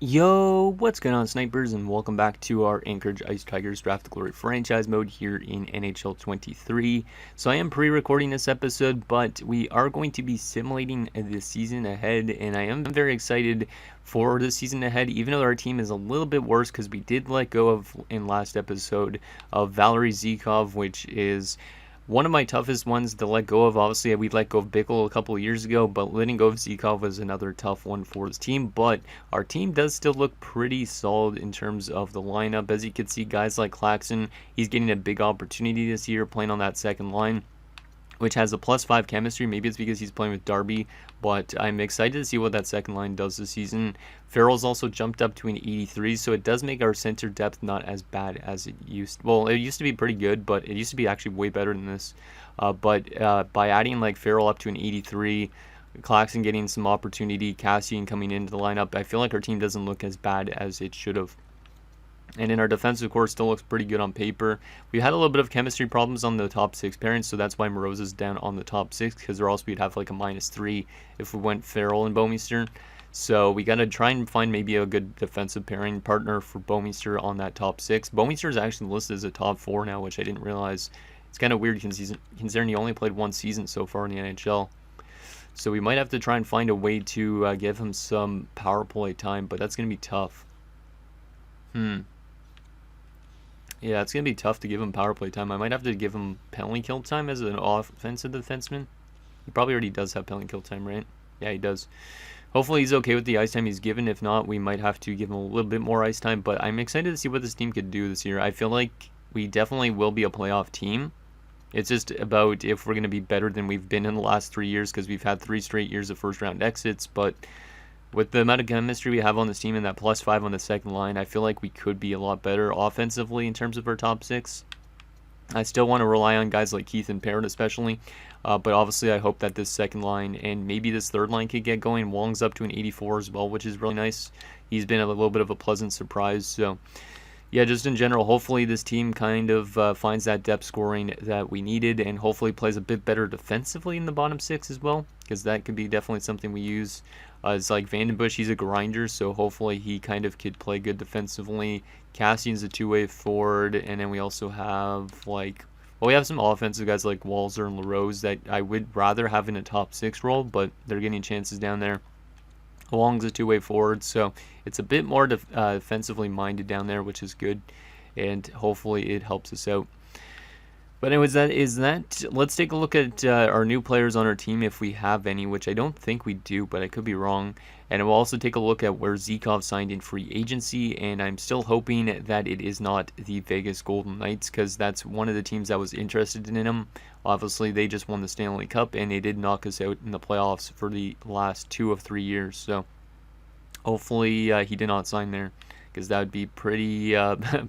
Yo, what's going on, snipers, and welcome back to our Anchorage Ice Tigers Draft the Glory franchise mode here in NHL 23. So I am pre-recording this episode, but we are going to be simulating the season ahead, and I am very excited for the season ahead, even though our team is a little bit worse because we did let go of, in last episode, of Valery Zykov, which is one of my toughest ones to let go of. Obviously, we let go of Bickle a couple of years ago, but letting go of Zykov was another tough one for this team. But our team does still look pretty solid in terms of the lineup. As you can see, guys like Claxton, he's getting a big opportunity this year playing on that second line, which has a +5 chemistry. Maybe it's because he's playing with Darby, but I'm excited to see what that second line does this season. Farrell's also jumped up to an 83, so it does make our center depth not as bad as it used. Well, it used to be pretty good, but it used to be actually way better than this. But by adding like Farrell up to an 83, Claxton getting some opportunity, Cassian coming into the lineup, I feel like our team doesn't look as bad as it should have. And in our defensive core, still looks pretty good on paper. We had a little bit of chemistry problems on the top 6 pairings, so that's why Moroza's down on the top 6, because or else we'd have like a -3 if we went Farrell and Bouwmeester. So we got to try and find maybe a good defensive pairing partner for Bouwmeester on that top 6. Bouwmeester is actually listed as a top 4 now, which I didn't realize. It's kind of weird considering he only played one season so far in the NHL. So we might have to try and find a way to give him some power play time, but that's going to be tough. Yeah, it's going to be tough to give him power play time. I might have to give him penalty kill time as an offensive defenseman. He probably already does have penalty kill time, right? Yeah, he does. Hopefully he's okay with the ice time he's given. If not, we might have to give him a little bit more ice time. But I'm excited to see what this team could do this year. I feel like we definitely will be a playoff team. It's just about if we're going to be better than we've been in the last 3 years, because we've had 3 straight years of first-round exits. But with the amount of chemistry we have on this team and that +5 on the second line, I feel like we could be a lot better offensively in terms of our top 6. I still want to rely on guys like Keith and Parrott especially, but obviously I hope that this second line and maybe this third line could get going. Wong's up to an 84 as well, which is really nice. He's been a little bit of a pleasant surprise. So yeah, just in general, hopefully this team kind of finds that depth scoring that we needed, and hopefully plays a bit better defensively in the bottom 6 as well, because that could be definitely something we use. It's like Vandenbush, he's a grinder, so hopefully he kind of could play good defensively. Cassian's a two-way forward, and then we also have we have some offensive guys like Walzer and LaRose that I would rather have in a top 6 role, but they're getting chances down there. Wong's a two-way forward, so it's a bit more defensively minded down there, which is good, and hopefully it helps us out. But anyways, let's take a look at our new players on our team, if we have any, which I don't think we do, but I could be wrong. And we'll also take a look at where Zykov signed in free agency, and I'm still hoping that it is not the Vegas Golden Knights, because that's one of the teams that was interested in him. Obviously, they just won the Stanley Cup, and they did knock us out in the playoffs for the last 2 of 3 years. So hopefully he did not sign there, because that would be pretty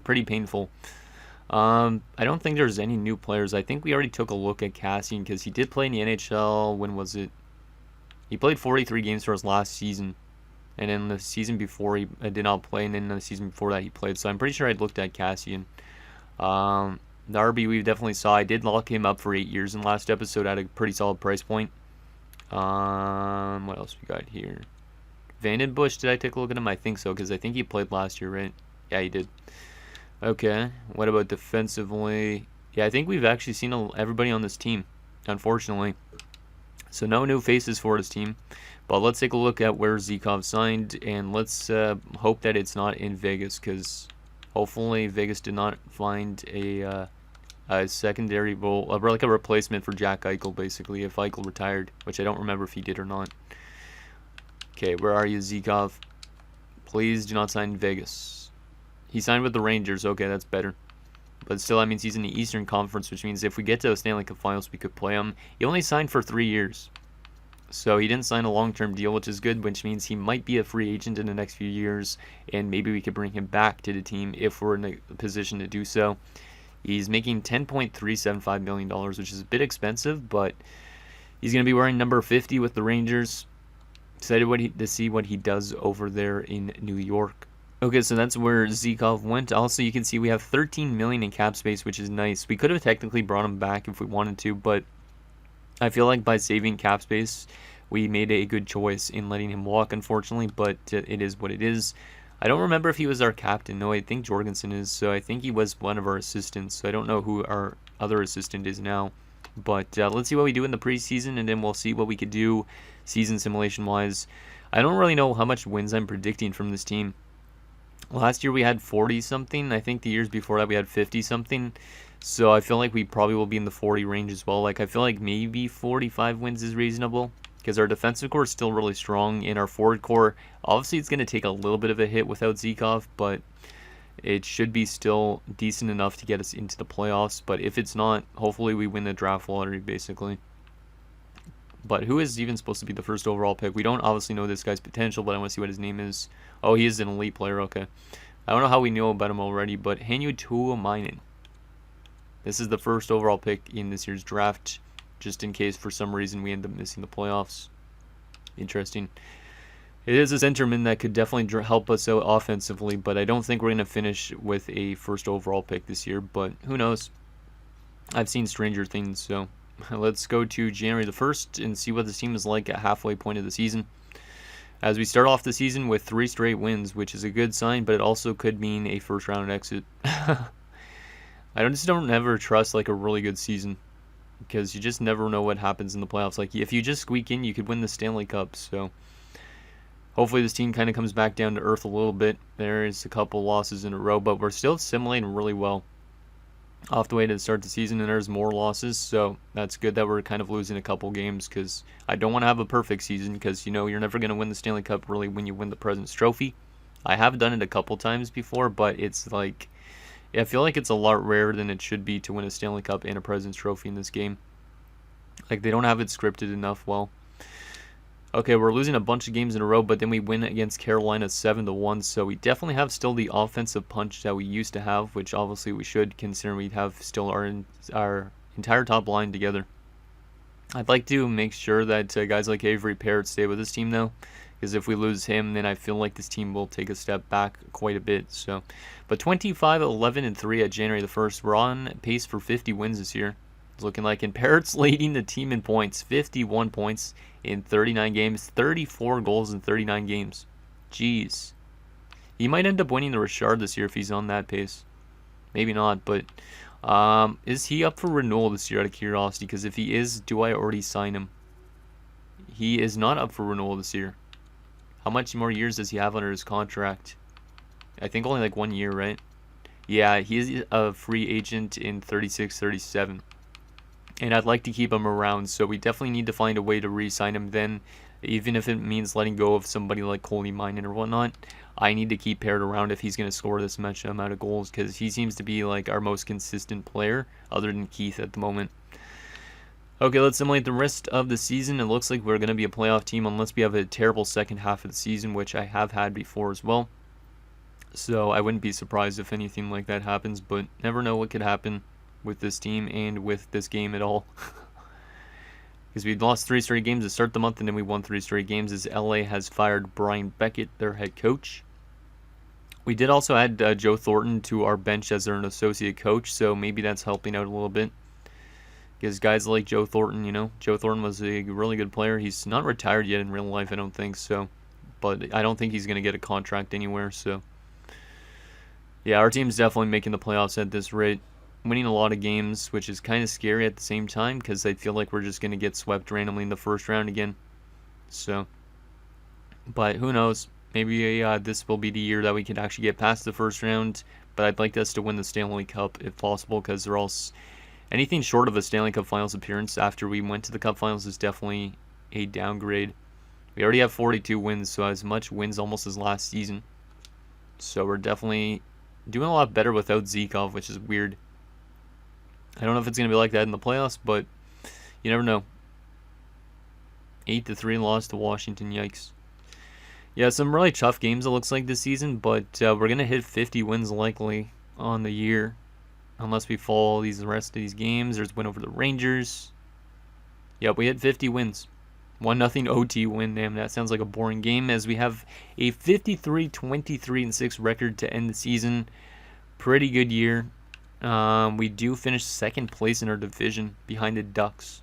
pretty painful. I don't think there's any new players. I think we already took a look at Cassian, because he did play in the NHL. When was it? He played 43 games for his last season, and then the season before he did not play, and then the season before that he played. So I'm pretty sure I looked at Cassian. Darby we definitely saw. I did lock him up for 8 years in the last episode at a pretty solid price point. What else we got here? Vandenbush, did I take a look at him? I think so, because I think he played last year, right? Yeah, he did. Okay, what about defensively? Yeah, I think we've actually seen everybody on this team, unfortunately. So no new faces for this team. But let's take a look at where Zykov signed, and let's hope that it's not in Vegas, because hopefully Vegas did not find a secondary role, like a replacement for Jack Eichel, basically, if Eichel retired, which I don't remember if he did or not. Okay, where are you, Zykov? Please do not sign in Vegas. He signed with the Rangers. Okay, that's better. But still, that means he's in the Eastern Conference, which means if we get to the Stanley Cup Finals, we could play him. He only signed for 3 years. So he didn't sign a long-term deal, which is good, which means he might be a free agent in the next few years, and maybe we could bring him back to the team if we're in a position to do so. He's making $10.375 million, which is a bit expensive, but he's going to be wearing number 50 with the Rangers. Excited to see what he does over there in New York. Okay, so that's where Zykov went. Also, you can see we have $13 million in cap space, which is nice. We could have technically brought him back if we wanted to, but I feel like by saving cap space, we made a good choice in letting him walk, unfortunately, but it is what it is. I don't remember if he was our captain. No, I think Jorgensen is. So I think he was one of our assistants. So I don't know who our other assistant is now. But let's see what we do in the preseason, and then we'll see what we could do season simulation-wise. I don't really know how much wins I'm predicting from this team. Last year we had 40-something. I think the years before that we had 50-something. So I feel like we probably will be in the 40 range as well. Like, I feel like maybe 45 wins is reasonable, because our defensive core is still really strong. In our forward core, obviously it's going to take a little bit of a hit without Zikov, but it should be still decent enough to get us into the playoffs. But if it's not, hopefully we win the draft lottery, basically. But who is even supposed to be the first overall pick? We don't obviously know this guy's potential, but I want to see what his name is. Oh, he is an elite player, okay. I don't know how we know about him already, but Hanyu Tuomainen. This is the first overall pick in this year's draft, just in case for some reason we end up missing the playoffs. Interesting. It is a centerman that could definitely help us out offensively, but I don't think we're going to finish with a first overall pick this year, but who knows. I've seen stranger things, so let's go to January the 1st and see what this team is like at halfway point of the season. As we start off the season with 3 straight wins, which is a good sign, but it also could mean a first round exit. I just don't ever trust like a really good season, because you just never know what happens in the playoffs. Like, if you just squeak in, you could win the Stanley Cup. So hopefully this team kind of comes back down to earth a little bit. There's a couple losses in a row, but we're still assimilating really well off the way to start the season, and there's more losses, so that's good that we're kind of losing a couple games, because I don't want to have a perfect season, because, you know, you're never going to win the Stanley Cup really when you win the President's Trophy. I have done it a couple times before, but it's like, I feel like it's a lot rarer than it should be to win a Stanley Cup and a President's Trophy in this game. Like, they don't have it scripted enough well. Okay, we're losing a bunch of games in a row, but then we win against Carolina 7-1, so we definitely have still the offensive punch that we used to have, which obviously we should, considering we have still our entire top line together. I'd like to make sure that guys like Avery Parrott stay with this team, though, because if we lose him, then I feel like this team will take a step back quite a bit. So, but 25-11-3 at January the 1st. We're on pace for 50 wins this year. It's looking like, and Parrott's leading the team in points, 51 points in 39 games, 34 goals in 39 games. Jeez. He might end up winning the Richard this year if he's on that pace. Maybe not, but is he up for renewal this year, out of curiosity? Because if he is, do I already sign him? He is not up for renewal this year. How much more years does he have under his contract? I think only like 1 year, right? Yeah, he is a free agent in 36-37. And I'd like to keep him around, so we definitely need to find a way to re-sign him then. Even if it means letting go of somebody like Coley Minen or whatnot, I need to keep Parrott around if he's going to score this much amount of goals, because he seems to be like our most consistent player, other than Keith at the moment. Okay, let's simulate the rest of the season. It looks like we're going to be a playoff team unless we have a terrible second half of the season, which I have had before as well. So I wouldn't be surprised if anything like that happens, but never know what could happen with this team and with this game at all. Because we lost 3 straight games to start the month, and then we won 3 straight games as LA has fired Brian Beckett, their head coach. We did also add Joe Thornton to our bench as an associate coach, so maybe that's helping out a little bit. Because guys like Joe Thornton, you know, Joe Thornton was a really good player. He's not retired yet in real life, I don't think so. But I don't think he's going to get a contract anywhere, so. Yeah, our team's definitely making the playoffs at this rate. Winning a lot of games, which is kind of scary at the same time, because I feel like we're just going to get swept randomly in the first round again. So, but who knows? Maybe this will be the year that we can actually get past the first round, but I'd like us to win the Stanley Cup if possible, because they're all anything short of a Stanley Cup Finals appearance after we went to the Cup Finals is definitely a downgrade. We already have 42 wins, so as much wins almost as last season. So we're definitely doing a lot better without Zikov, which is weird. I don't know if it's going to be like that in the playoffs, but you never know. 8-3 loss to Washington, yikes. Yeah, some really tough games it looks like this season, but we're going to hit 50 wins likely on the year. Unless we fall the rest of these games. There's a win over the Rangers. Yep, we hit 50 wins. 1-0 OT win. Damn, that sounds like a boring game, as we have a 53-23-6 record to end the season. Pretty good year. We do finish second place in our division behind the Ducks.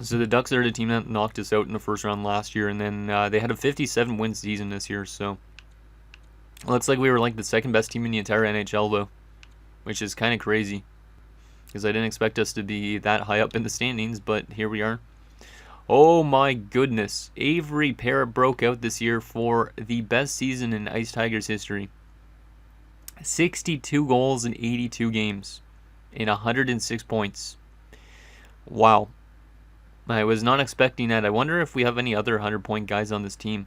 So the Ducks are the team that knocked us out in the first round last year, and then they had a 57 win season this year. So looks like we were like the second best team in the entire NHL though, which is kind of crazy because I didn't expect us to be that high up in the standings, but here we are. Oh my goodness. Avery Parrott broke out this year for the best season in Ice Tigers history. 62 goals in 82 games in 106 points. Wow. I was not expecting that. I wonder if we have any other 100-point guys on this team.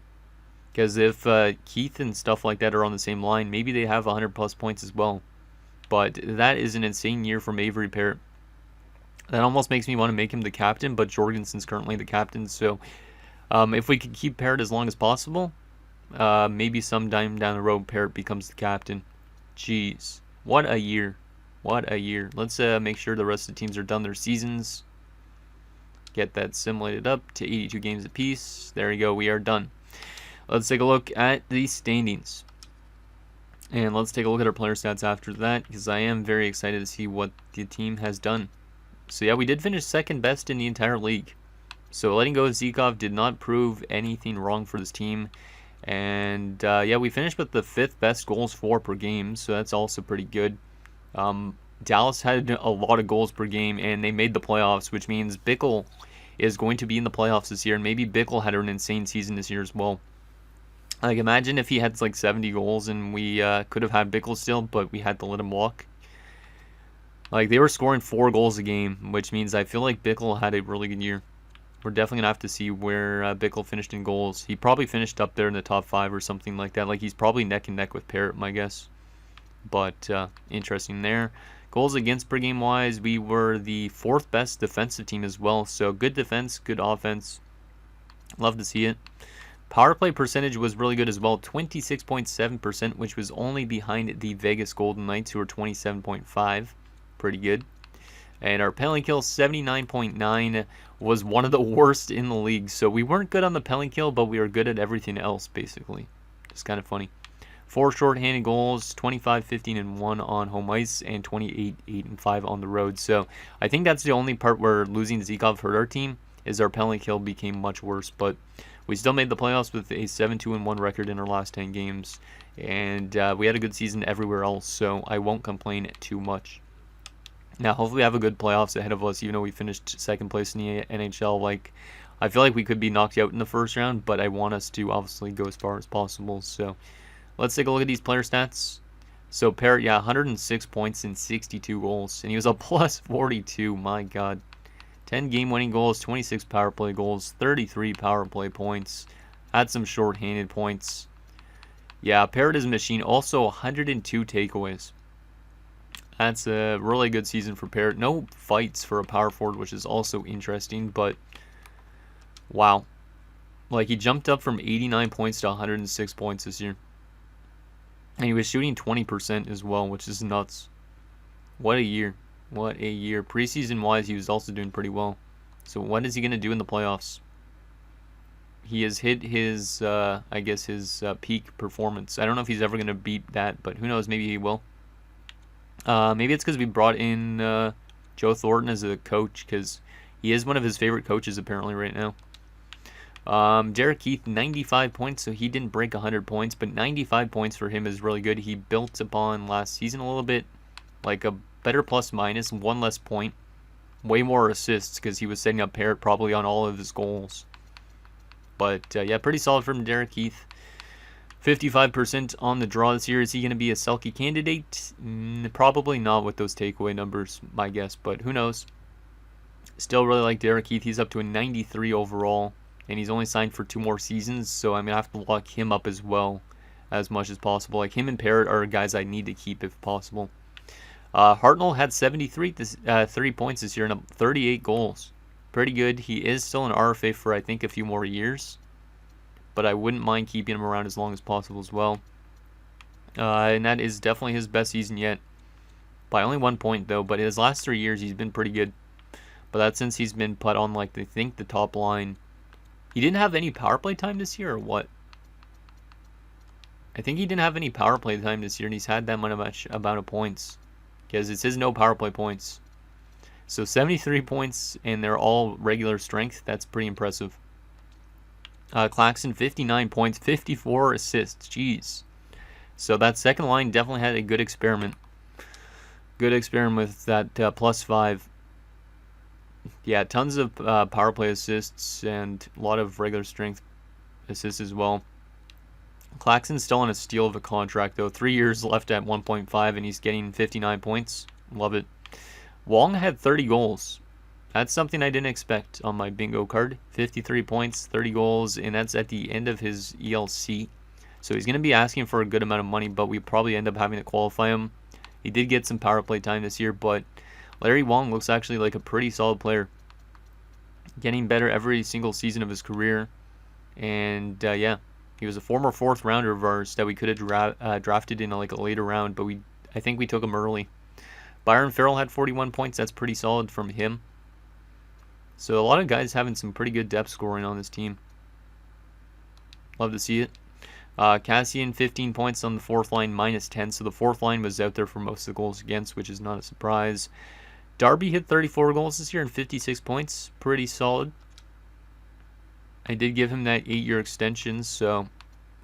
Because if Keith and stuff like that are on the same line, maybe they have 100-plus points as well. But that is an insane year from Avery Parrott. That almost makes me want to make him the captain, but Jorgensen's currently the captain. So if we could keep Parrott as long as possible, maybe sometime down the road Parrott becomes the captain. Jeez, what a year. What a year. Let's make sure the rest of the teams are done their seasons. Get that simulated up to 82 games apiece. There you go, we are done. Let's take a look at the standings. And let's take a look at our player stats after that, because I am very excited to see what the team has done. So yeah, we did finish second best in the entire league. So letting go of Zykov did not prove anything wrong for this team. And yeah, we finished with the 5th best goals for per game, so that's also pretty good. Dallas had a lot of goals per game, and they made the playoffs, which means Bickle is going to be in the playoffs this year. And maybe Bickle had an insane season this year as well. Like, imagine if he had like 70 goals and we could have had Bickle still, but we had to let him walk. Like, they were scoring 4 goals a game, which means I feel like Bickle had a really good year. We're definitely going to have to see where Bickle finished in goals. He probably finished up there in the top 5 or something like that. Like, he's probably neck and neck with Parrott, my guess. But interesting there. Goals against per game wise, we were the 4th best defensive team as well. So good defense, good offense. Love to see it. Power play percentage was really good as well, 26.7%, which was only behind the Vegas Golden Knights, who were 27.5%. Pretty good. And our penalty kill, 79.9, was one of the worst in the league. So we weren't good on the penalty kill, but we were good at everything else, basically. It's kind of funny. 4 shorthanded goals, 25, 15, and 1 on home ice, and 28, 8, and 5 on the road. So I think that's the only part where losing Zykov hurt our team, is our penalty kill became much worse. But we still made the playoffs with a 7-2-1 record in our last 10 games. And we had a good season everywhere else, so I won't complain too much. Now, hopefully we have a good playoffs ahead of us, even though we finished second place in the NHL. Like, I feel like we could be knocked out in the first round, but I want us to obviously go as far as possible. So let's take a look at these player stats. So Parrott, yeah, 106 points and 62 goals, and he was a plus 42. My God, 10 game-winning goals, 26 power play goals, 33 power play points. Had some short-handed points. Yeah, Parrott is a machine. Also, 102 takeaways. That's a really good season for Parrott. No fights for a power forward, which is also interesting, but wow. Like, he jumped up from 89 points to 106 points this year. And he was shooting 20% as well, which is nuts. What a year. What a year. Preseason-wise, he was also doing pretty well. So what is he going to do in the playoffs? He has hit his, I guess, his peak performance. I don't know if he's ever going to beat that, but who knows? Maybe he will. Maybe it's because we brought in Joe Thornton as a coach, because he is one of his favorite coaches apparently right now. Derek Keith, 95 points, so he didn't break 100 points, but 95 points for him is really good. He built upon last season a little bit, like a better plus-minus, 1 less point, way more assists, because he was setting up Parrott probably on all of his goals. But yeah, pretty solid from Derek Keith. 55% on the draw this year. Is he going to be a Selke candidate? Probably not with those takeaway numbers, my guess, but who knows. Still really like Derek Keith. He's up to a 93 overall, and he's only signed for 2 more seasons, so I'm going to have to lock him up as well as much as possible. Like, him and Parrott are guys I need to keep if possible. Hartnell had 30 points this year and 38 goals. Pretty good. He is still an RFA for, I think, a few more years, but I wouldn't mind keeping him around as long as possible as well. And that is definitely his best season yet. By only 1 point, though, but his last 3 years, he's been pretty good. But that's since he's been put on, like, I think the top line. He didn't have any power play time this year, or what? I think he didn't have any power play time this year, and he's had that much amount of points. Because it says no power play points. So 73 points, and they're all regular strength. That's pretty impressive. Claxton, 59 points, 54 assists. Jeez. So that second line definitely had a good experiment. Good experiment with that +5. Yeah, tons of power play assists and a lot of regular strength assists as well. Claxton's still on a steal of a contract, though. 3 years left at 1.5, and he's getting 59 points. Love it. Wong had 30 goals. That's something I didn't expect on my bingo card. 53 points, 30 goals, and that's at the end of his ELC. So he's going to be asking for a good amount of money, but we probably end up having to qualify him. He did get some power play time this year, but Larry Wong looks actually like a pretty solid player. Getting better every single season of his career. And yeah, he was a former 4th rounder of ours that we could have drafted in a later round, but I think we took him early. Byron Farrell had 41 points. That's pretty solid from him. So a lot of guys having some pretty good depth scoring on this team. Love to see it. Cassian, 15 points on the 4th line, -10. So the 4th line was out there for most of the goals against, which is not a surprise. Darby hit 34 goals this year and 56 points. Pretty solid. I did give him that 8-year extension, so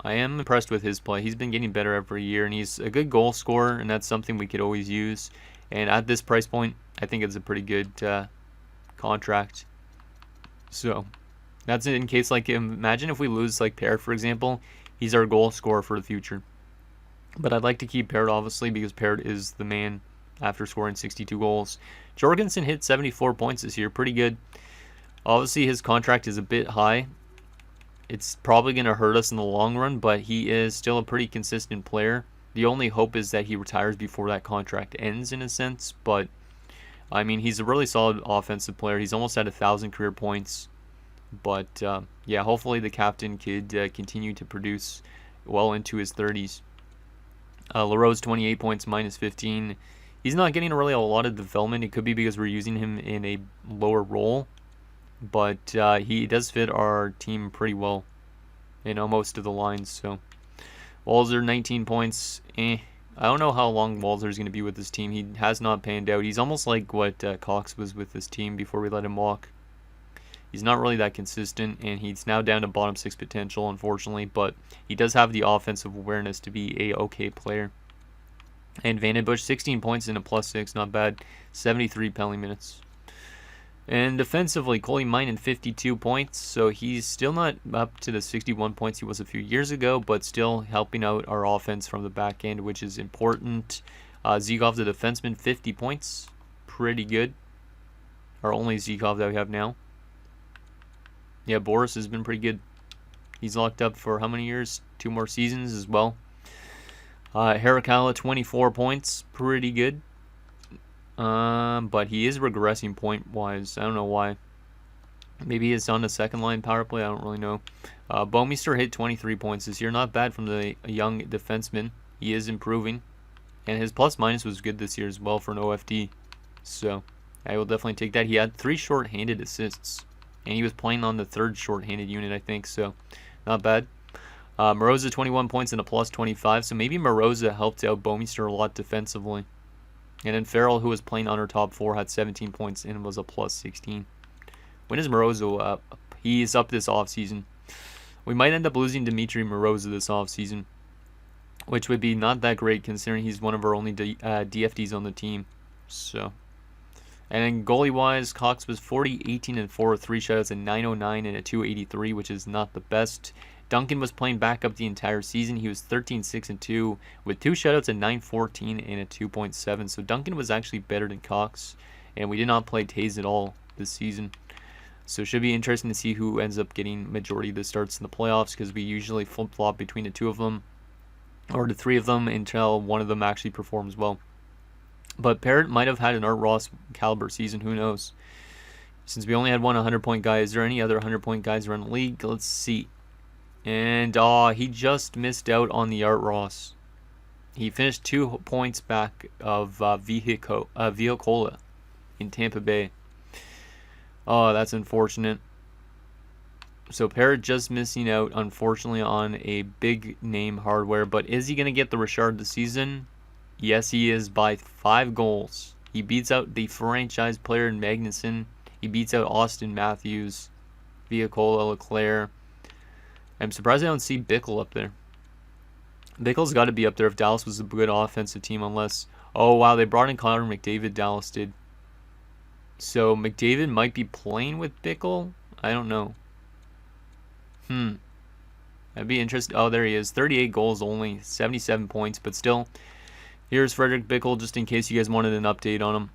I am impressed with his play. He's been getting better every year, and he's a good goal scorer, and that's something we could always use. And at this price point, I think it's a pretty good contract. So that's in case, imagine if we lose Parrott, for example. He's our goal scorer for the future. But I'd like to keep Parrott, obviously, because Parrott is the man after scoring 62 goals. Jorgensen hit 74 points this year. Pretty good. Obviously, his contract is a bit high. It's probably going to hurt us in the long run, but he is still a pretty consistent player. The only hope is that he retires before that contract ends, in a sense. But, I mean, he's a really solid offensive player. He's almost at 1,000 career points. But, yeah, hopefully the captain could continue to produce well into his 30s. LaRose, 28 points, -15. He's not getting really a lot of development. It could be because we're using him in a lower role. But he does fit our team pretty well in most of the lines. So Walzer, 19 points. I don't know how long Walzer is going to be with this team. He has not panned out. He's almost like what Cox was with this team before we let him walk. He's not really that consistent, and he's now down to bottom 6 potential, unfortunately. But he does have the offensive awareness to be a okay player. And Vandenbush, 16 points and a +6, not bad. 73 penalty minutes. And defensively, Coley Minen, 52 points. So he's still not up to the 61 points he was a few years ago, but still helping out our offense from the back end, which is important. Zykov, the defenseman, 50 points. Pretty good. Our only Zykov that we have now. Yeah, Boris has been pretty good. He's locked up for how many years? 2 more seasons as well. Harakala, 24 points. Pretty good. But he is regressing point-wise. I don't know why. Maybe it's on the second line power play. I don't really know. Bouwmeester hit 23 points this year. Not bad from the young defenseman. He is improving. And his plus-minus was good this year as well for an OFD. So I will definitely take that. He had 3 short-handed assists. And he was playing on the 3rd short-handed unit, I think. So not bad. Moroza, 21 points and a +25. So maybe Moroza helped out Bouwmeester a lot defensively. And then Farrell, who was playing on our top 4, had 17 points and was a +16. When is Moroza up? He's up this offseason. We might end up losing Dmitry Moroza this offseason, which would be not that great considering he's one of our only DFDs on the team. So, and then goalie-wise, Cox was 40, 18, and 4 with 3 shutouts, a 909 and a 283, which is not the best. Duncan was playing backup the entire season. He was 13, 6, and 2 with 2 shutouts, a 914 and a 2.7. So Duncan was actually better than Cox, and we did not play Taze at all this season. So it should be interesting to see who ends up getting majority of the starts in the playoffs, because we usually flip-flop between the 2 of them, or the 3 of them, until one of them actually performs well. But Parrott might have had an Art Ross caliber season. Who knows? Since we only had one 100-point guy, is there any other 100-point guys around the league? Let's see. And he just missed out on the Art Ross. He finished 2 points back of Viacola in Tampa Bay. Oh, that's unfortunate. So Parrott just missing out, unfortunately, on a big name hardware. But is he going to get the Richard this season? Yes, he is, by 5 goals. He beats out the franchise player in Magnuson. He beats out Austin Matthews, Viacola, Leclerc. I'm surprised I don't see Bickle up there. Bickle's got to be up there if Dallas was a good offensive team, unless... Oh, wow, they brought in Connor McDavid, Dallas did. So McDavid might be playing with Bickle? I don't know. That'd be interesting. Oh, there he is. 38 goals only, 77 points, but still. Here's Frederick Bickle, just in case you guys wanted an update on him.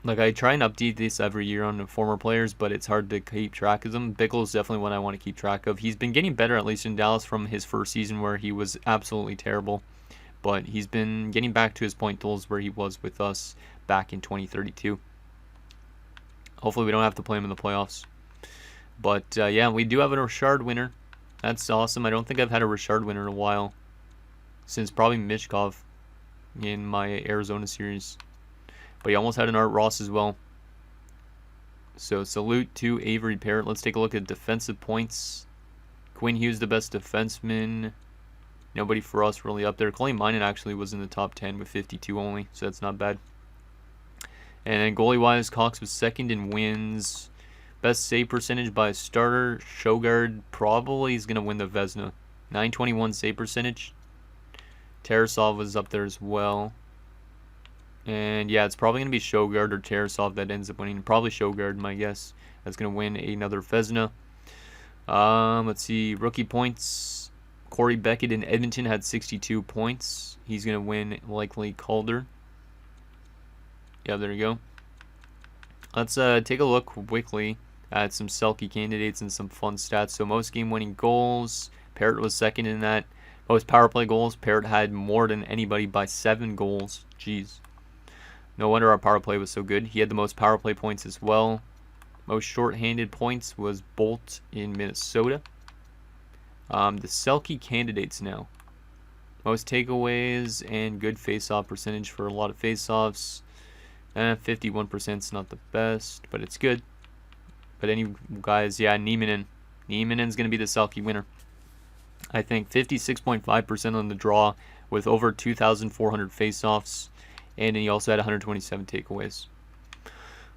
Like, I try and update this every year on the former players, but it's hard to keep track of them. Bickle is definitely one I want to keep track of. He's been getting better, at least in Dallas, from his first season where he was absolutely terrible. But he's been getting back to his point totals where he was with us back in 2032. Hopefully we don't have to play him in the playoffs. But, yeah, we do have a Richard winner. That's awesome. I don't think I've had a Richard winner in a while. Since probably Mishkov in my Arizona series. But he almost had an Art Ross as well. So salute to Avery Parrott. Let's take a look at defensive points. Quinn Hughes, the best defenseman. Nobody for us really up there. Clay Minen actually was in the top 10 with 52 only, so that's not bad. And then goalie-wise, Cox was second in wins. Best save percentage by a starter. Shogard probably is going to win the Vezina. 921 save percentage. Tarasov was up there as well. And yeah, it's probably going to be Shogard or Tarasov that ends up winning. Probably Shogard, my guess. That's going to win another Vezina. Let's see. Rookie points. Corey Beckett in Edmonton had 62 points. He's going to win likely Calder. Yeah, there you go. Let's take a look quickly at some Selke candidates and some fun stats. So most game-winning goals. Parrott was second in that. Most power play goals. Parrott had more than anybody by 7 goals. Jeez. No wonder our power play was so good. He had the most power play points as well. Most shorthanded points was Bolt in Minnesota. The Selke candidates now. Most takeaways and good face-off percentage for a lot of face-offs. 51% is not the best, but it's good. But any guys, yeah, Nieminen. Nieminen's going to be the Selke winner. I think 56.5% on the draw with over 2,400 face-offs. And he also had 127 takeaways.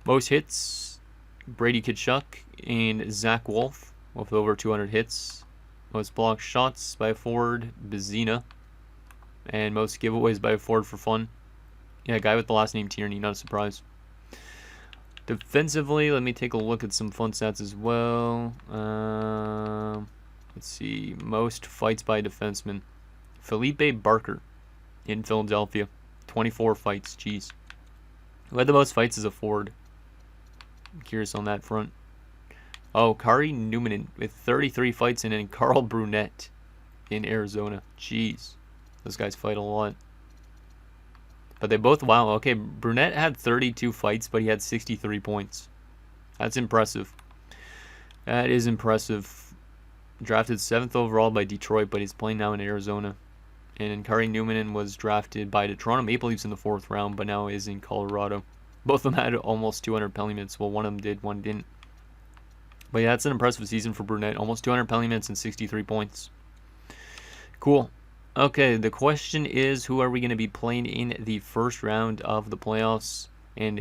Most hits, Brady Tkachuk and Zach Wolf with over 200 hits. Most blocked shots by a forward, Bezina. And most giveaways by a forward for fun. Yeah, guy with the last name Tierney, not a surprise. Defensively, let me take a look at some fun stats as well. Let's see, most fights by a defenseman. Felipe Barker in Philadelphia. 24 fights, jeez. Who had the most fights as a forward? I'm curious on that front. Oh, Kari Newman with 33 fights, and then Carl Brunette in Arizona. Jeez. Those guys fight a lot. But they both, wow, okay, Brunette had 32 fights, but he had 63 points. That's impressive. That is impressive. Drafted 7th overall by Detroit, but he's playing now in Arizona. And Kari Newman was drafted by the Toronto Maple Leafs in the 4th round, but now is in Colorado. Both of them had almost 200 penalty minutes. Well, one of them did, one didn't. But yeah, that's an impressive season for Brunette. Almost 200 penalty minutes and 63 points. Cool. Okay, the question is, who are we going to be playing in the first round of the playoffs? And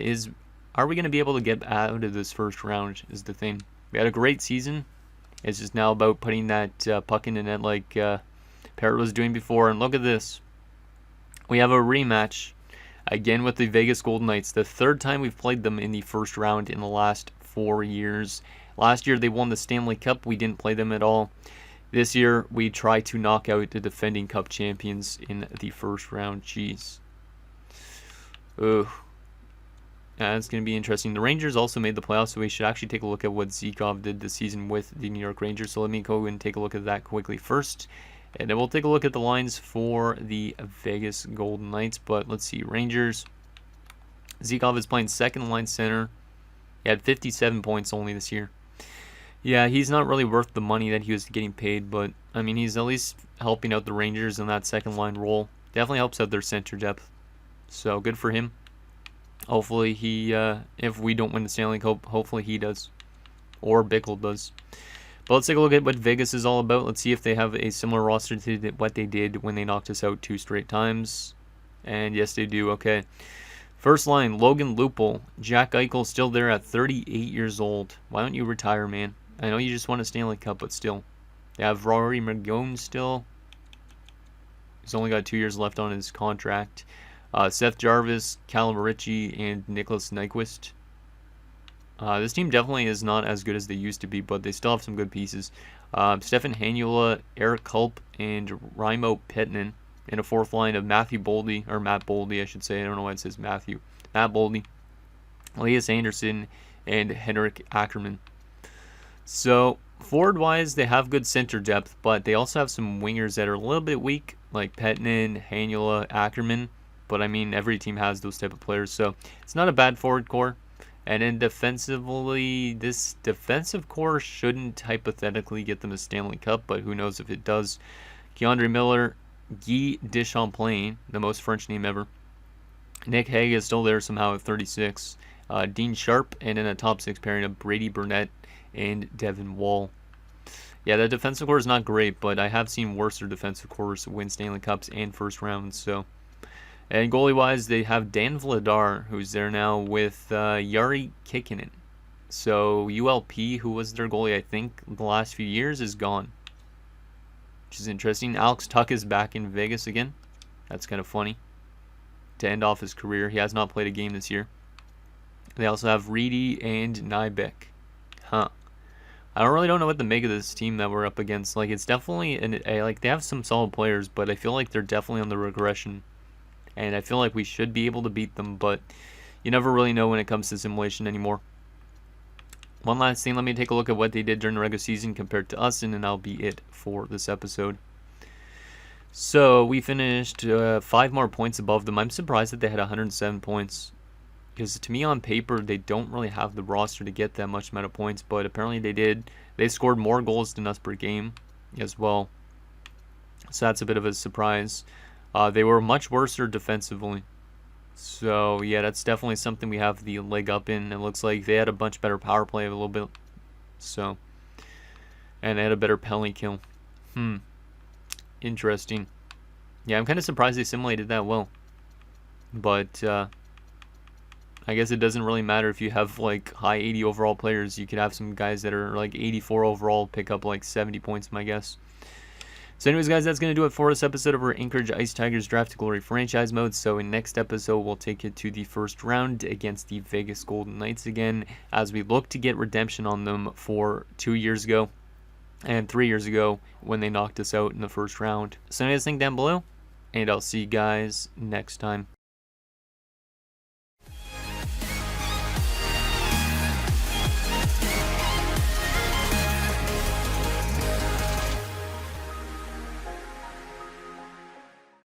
are we going to be able to get out of this first round is the thing. We had a great season. It's just now about putting that puck in the net like Parrott was doing before. And look at this. We have a rematch again with the Vegas Golden Knights. The 3rd time we've played them in the first round in the last 4 years. Last year they won the Stanley Cup. We didn't play them at all. This year we try to knock out the defending Cup champions in the first round. Jeez. Ugh. That's going to be interesting. The Rangers also made the playoffs, so we should actually take a look at what Zikov did this season with the New York Rangers. So let me go and take a look at that quickly first. And then we'll take a look at the lines for the Vegas Golden Knights. But let's see. Rangers. Zikov is playing second line center. He had 57 points only this year. Yeah, he's not really worth the money that he was getting paid. But, I mean, he's at least helping out the Rangers in that second line role. Definitely helps out their center depth. So, good for him. Hopefully he, if we don't win the Stanley Cup, hopefully he does. Or Bickle does. But let's take a look at what Vegas is all about. Let's see if they have a similar roster to what they did when they knocked us out 2 straight times. And yes, they do. Okay. First line, Logan Lupul. Jack Eichel still there at 38 years old. Why don't you retire, man? I know you just won a Stanley Cup, but still. They have Rory McGowan still. He's only got 2 years left on his contract. Seth Jarvis, Callum Ritchie, and Nicholas Nyquist. This team definitely is not as good as they used to be, but they still have some good pieces. Stefan Hanula, Eric Culp, and Raimo Petnin. In a fourth line of Matthew Boldy, or Matt Boldy, I should say. I don't know why it says Matthew. Matt Boldy, Elias Anderson, and Henrik Ackerman. So, forward-wise, they have good center depth, but they also have some wingers that are a little bit weak, like Petnin, Hanula, Ackerman. But, I mean, every team has those type of players, so it's not a bad forward core. And then defensively, this defensive core shouldn't hypothetically get them a Stanley Cup, but who knows if it does. Keandre Miller, Guy Deschamplain, the most French name ever. Nick Hague is still there somehow at 36. Dean Sharp, and in a top 6 pairing of Brady Burnett and Devin Wall. Yeah, the defensive core is not great, but I have seen worse defensive cores win Stanley Cups and first rounds. So, and goalie-wise, they have Dan Vladar, who's there now with Jari Kikkonen. So ULP, who was their goalie, I think, the last few years, is gone. Which is interesting. Alex Tuck is back in Vegas again. That's kind of funny. To end off his career. He has not played a game this year. They also have Reedy and Nybeck. Huh. I don't know what to make of this team that we're up against. Like, it's definitely, like, they have some solid players, but I feel like they're definitely on the regression. And I feel like we should be able to beat them, but you never really know when it comes to simulation anymore. One last thing, let me take a look at what they did during the regular season compared to us, and then that'll be it for this episode. So, we finished 5 more points above them. I'm surprised that they had 107 points. Because to me, on paper, they don't really have the roster to get that much amount of points, but apparently they did. They scored more goals than us per game as well. So that's a bit of a surprise. They were much worse defensively. So, yeah, that's definitely something we have the leg up in. It looks like they had a bunch better power play a little bit. So, and they had a better penalty kill. Interesting. Yeah, I'm kind of surprised they simulated that well. But, I guess it doesn't really matter if you have, like, high 80 overall players. You could have some guys that are, like, 84 overall pick up, like, 70 points, my guess. So anyways, guys, that's going to do it for this episode of our Anchorage Ice Tigers Draft to Glory franchise mode. So in next episode, we'll take it to the first round against the Vegas Golden Knights again, as we look to get redemption on them for 2 years ago and 3 years ago when they knocked us out in the first round. So anyways, think down below, and I'll see you guys next time.